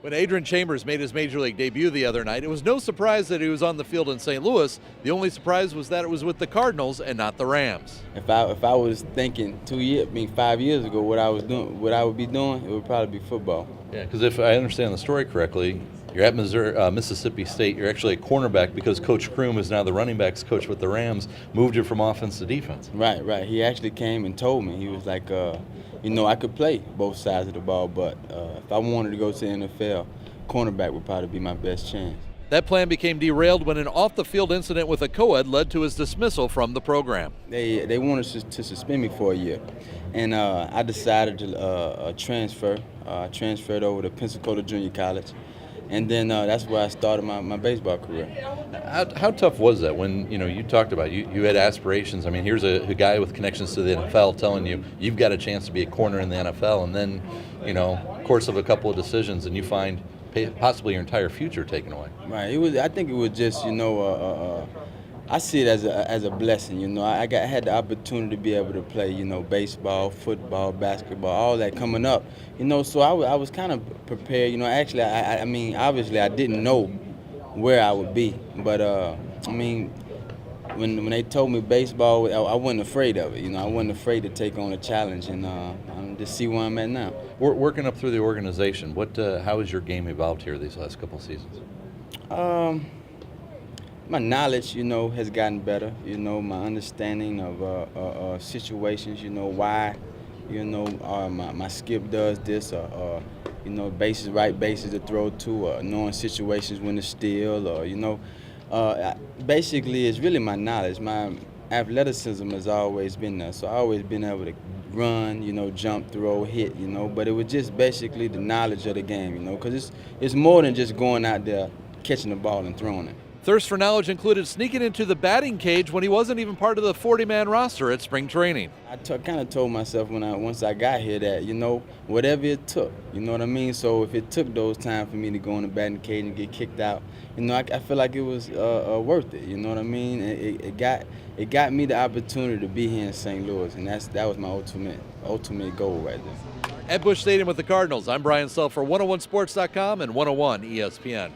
When Adron Chambers made his major league debut the other night, it was no surprise that he was on the field in St. Louis. The only surprise was that it was with the Cardinals and not the Rams. If I was thinking 5 years ago what I would be doing, it would probably be football. Yeah, because if I understand the story correctly, you're at Mississippi State. You're actually a cornerback because Coach Kroom is now the running backs coach with the Rams, moved you from offense to defense. Right. He actually came and told me. He was like, I could play both sides of the ball, but if I wanted to go to the NFL, cornerback would probably be my best chance. That plan became derailed when an off-the-field incident with a co-ed led to his dismissal from the program. They wanted to suspend me for a year, and I decided to transfer. I transferred over to Pensacola Junior College, and then that's where I started my baseball career. How tough was that when you talked about you had aspirations? I mean, here's a guy with connections to the NFL telling you you've got a chance to be a corner in the NFL, and then course of a couple of decisions, and you find possibly your entire future taken away. Right. I think it was just I see it as a blessing. I had the opportunity to be able to play baseball, football, basketball, all that coming up. So I was kind of prepared. Actually, I mean, obviously I didn't know where I would be, but when they told me baseball, I wasn't afraid of it. I wasn't afraid to take on a challenge and just see where I'm at now. Working up through the organization, how has your game evolved here these last couple of seasons? My knowledge, has gotten better. My understanding of situations. Why, my skip does this, or right bases to throw to, or knowing situations when to steal, or basically it's really my knowledge. My athleticism has always been there, so I've always been able to run, jump, throw, hit, but it was just basically the knowledge of the game, because it's more than just going out there catching the ball and throwing it. Thirst for knowledge included sneaking into the batting cage when he wasn't even part of the 40-man roster at spring training. I kind of told myself once I got here that, whatever it took, you know what I mean? So if it took those time for me to go in the batting cage and get kicked out, I feel like it was worth it, you know what I mean? It got me the opportunity to be here in St. Louis, and that was my ultimate goal right there. At Busch Stadium with the Cardinals, I'm Brian Self for 101sports.com and 101 ESPN.